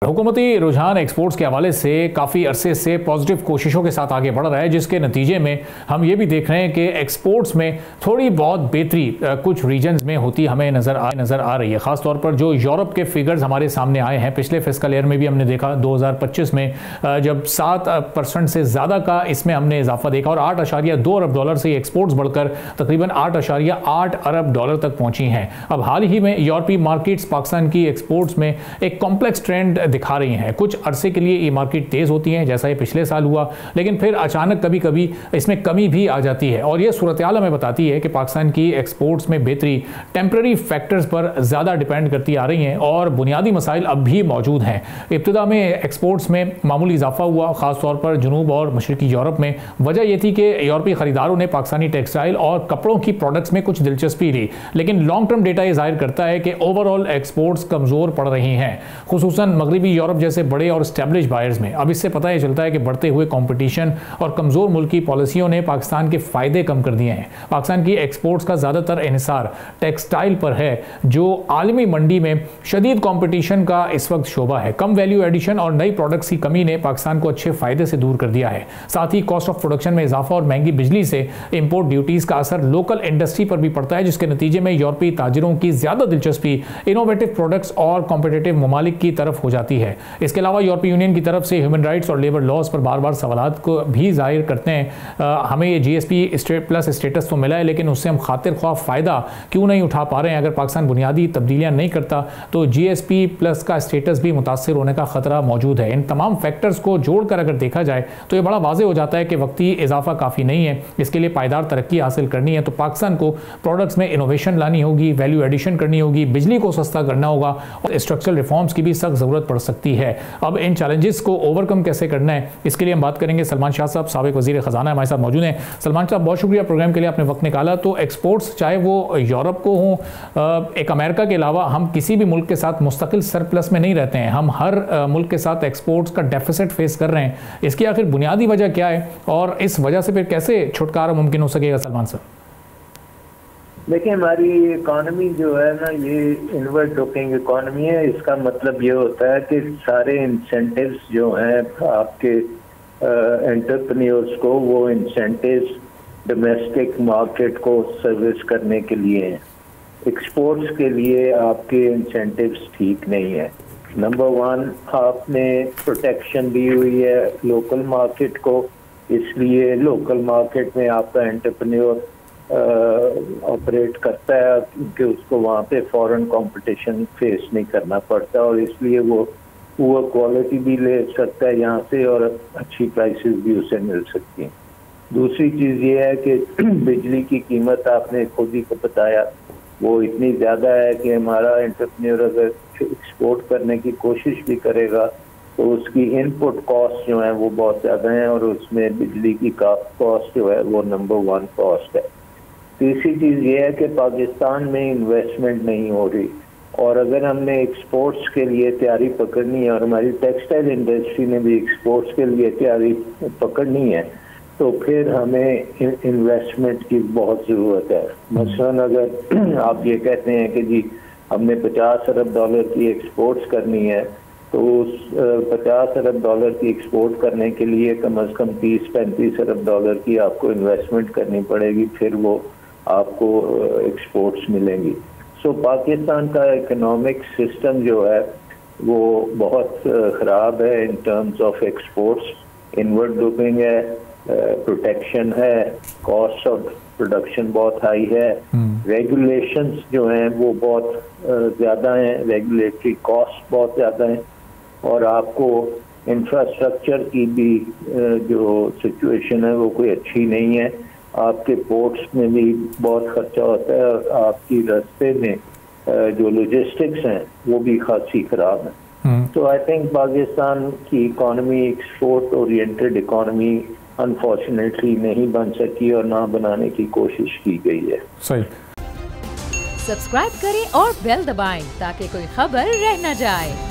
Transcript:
हुकूमती रुझान एक्सपोर्ट्स के हवाले से काफ़ी अरसे से पॉजिटिव कोशिशों के साथ आगे बढ़ रहा है, जिसके नतीजे में हम ये भी देख रहे हैं कि एक्सपोर्ट्स में थोड़ी बहुत बेहतरी कुछ रीजन्स में होती हमें नज़र आ रही है। ख़ास तौर पर जो यूरोप के फिगर्स हमारे सामने आए हैं पिछले फिस्कल ईयर में भी हमने देखा 2025 में जब 7% से ज़्यादा का इसमें हमने इजाफा देखा और 8.2 अरब डॉलर से एक्सपोर्ट्स बढ़कर तकरीबन 8.8 अरब डॉलर तक पहुँची हैं। अब हाल ही में यूरोपीय मार्केट्स पाकिस्तान की एक्सपोर्ट्स में एक कॉम्प्लेक्स ट्रेंड दिखा रही हैं। कुछ अरसे के लिए ये मार्केट तेज़ होती है जैसा ये पिछले साल हुआ, लेकिन फिर अचानक कभी कभी इसमें कमी भी आ जाती है और ये सूरत हाल हमें बताती है कि पाकिस्तान की एक्सपोर्ट्स में बेहतरी टेम्पररी फैक्टर्स पर ज़्यादा डिपेंड करती आ रही हैं और बुनियादी मसाइल अब भी मौजूद हैं। इब्तिदा में एक्सपोर्ट्स में मामूली इजाफा हुआ, ख़ासतौर पर जनूब और मशरकी यूरोप में। वजह यह थी कि यूरोपीय खरीदारों ने पाकिस्तानी टेक्सटाइल और कपड़ों की प्रोडक्ट्स में कुछ दिलचस्पी ली, लेकिन लॉन्ग टर्म डेटा ये जाहिर करता है कि ओवरऑल एक्सपोर्ट्स कमज़ोर पड़ रही हैं, खुसूसन मगरबी यूरोप जैसे बड़े और स्टैब्लिश बायर्स में। अब इससे पता चलता है कि बढ़ते हुए कंपटीशन और कमज़ोर मुल्की पॉलिसियों ने पाकिस्तान के फ़ायदे कम कर दिए हैं। पाकिस्तान की एक्सपोर्ट्स का ज़्यादातर इन्हिसार टेक्सटाइल पर है, जो आलमी मंडी में शदीद कंपटीशन का इस वक्त शोबा है। कम वैल्यू एडिशन और नई प्रोडक्ट्स की कमी ने पाकिस्तान को अच्छे फ़ायदे से दूर कर दिया है। साथ ही कॉस्ट ऑफ प्रोडक्शन में इजाफा और महंगी बिजली से इम्पोर्ट ड्यूटीज़ का असर लोकल इंडस्ट्री पर भी पड़ता है, जिसके नतीजे में यूरोपीय ताजिरों की ज़्यादा दिलचस्पी इनोवेटिव प्रोडक्ट्स और कॉम्पिटिटिव ममालिक की तरफ हो जाती है। इसके अलावा यूरोपीय यूनियन की तरफ से ह्यूमन राइट्स और लेबर लॉज पर बार बार सवालात को भी जाहिर करते हैं। हमें ये GSP प्लस स्टेटस तो मिला है, लेकिन उससे हम खातिर ख्वाह फ़ायदा क्यों नहीं उठा पा रहे हैं? अगर पाकिस्तान बुनियादी तब्दीलियाँ नहीं करता तो GSP प्लस का स्टेटस भी मुतासर होने का ख़तरा मौजूद है। इन तमाम फैक्टर्स को जोड़कर अगर देखा जाए तो ये बड़ा वाज़े हो जाता है कि वक्ती इजाफा काफ़ी नहीं है। इसके लिए पायदार तरक्की हासिल करनी है तो पाकिस्तान को प्रोडक्ट्स में इनोवेशन लानी होगी, वैल्यू एडिशन करनी होगी, बिजली को सस्ता करना होगा और स्ट्रक्चरल रिफॉर्म्स की भी सख्त ज़रूरत पड़ सकती है। अब इन चैलेंजेस को ओवरकम कैसे करना है, इसके लिए हम बात करेंगे। सलमान शाह साहब साबिक वज़ीर ख़जाना हमारे साथ मौजूद हैं। सलमान साहब, बहुत शुक्रिया प्रोग्राम के लिए, आपने वक्त निकाला। तो एक्सपोर्ट्स चाहे वो यूरोप को हों, एक अमेरिका के अलावा हम किसी भी मुल्क के साथ मुस्तकिल सरप्लस में नहीं रहते हैं। हम हर मुल्क के साथ एक्सपोर्ट्स का डेफिसिट फेस कर रहे हैं। इसकी आखिर बुनियादी वजह क्या है और इस वजह से फिर कैसे छुटकारा मुमकिन हो सकेगा? सलमान साहब देखिए, हमारी इकॉनमी जो है ना, ये इनवर्ड लुकिंग इकॉनमी है। इसका मतलब ये होता है कि सारे इंसेंटिव्स जो हैं आपके एंटरप्रेन्योर्स को, वो इंसेंटिव्स डोमेस्टिक मार्केट को सर्विस करने के लिए हैं। एक्सपोर्ट्स के लिए आपके इंसेंटिव्स ठीक नहीं है। नंबर वन, आपने प्रोटेक्शन दी हुई है लोकल मार्केट को, इसलिए लोकल मार्केट में आपका एंटरप्रेन्योर ऑपरेट करता है क्योंकि उसको वहाँ पे फॉरेन कंपटीशन फेस नहीं करना पड़ता और इसलिए वो क्वालिटी भी ले सकता है यहाँ से और अच्छी प्राइसेस भी उसे मिल सकती हैं। दूसरी चीज़ ये है कि बिजली की कीमत आपने खुद ही को बताया, वो इतनी ज़्यादा है कि हमारा एंटरप्रेन्योर अगर एक्सपोर्ट करने की कोशिश भी करेगा तो उसकी इनपुट कॉस्ट जो है वो बहुत ज़्यादा है और उसमें बिजली की कॉस्ट जो है वो नंबर 1 कॉस्ट है। तीसरी चीज़ ये है कि पाकिस्तान में इन्वेस्टमेंट नहीं हो रही और अगर हमने एक्सपोर्ट्स के लिए तैयारी पकड़नी है और हमारी टेक्सटाइल इंडस्ट्री ने भी एक्सपोर्ट्स के लिए तैयारी पकड़नी है तो फिर हमें इन्वेस्टमेंट की बहुत ज़रूरत है। मसलन अगर आप ये कहते हैं कि जी हमने 50 अरब डॉलर की एक्सपोर्ट्स करनी है तो उस 50 अरब डॉलर की एक्सपोर्ट करने के लिए कम से कम 30-35 अरब डॉलर की आपको इन्वेस्टमेंट करनी पड़ेगी, फिर वो आपको एक्सपोर्ट्स मिलेंगी। सो पाकिस्तान का इकोनॉमिक सिस्टम जो है वो बहुत ख़राब है in terms of exports. Inward looking है, प्रोटेक्शन है, कॉस्ट ऑफ प्रोडक्शन बहुत हाई है, रेगुलेशंस जो हैं वो बहुत ज़्यादा हैं, रेगुलेटरी कॉस्ट बहुत ज़्यादा हैं और आपको इंफ्रास्ट्रक्चर की भी जो सिचुएशन है वो कोई अच्छी नहीं है। आपके पोर्ट्स में भी बहुत खर्चा होता है और आपकी रास्ते में जो लॉजिस्टिक्स हैं वो भी खासी ख़राब है। तो आई थिंक पाकिस्तान की economy export oriented economy unfortunately नहीं बन सकी और ना बनाने की कोशिश की गई है। सही। सब्सक्राइब करें और बेल दबाएं ताकि कोई खबर रह न जाए।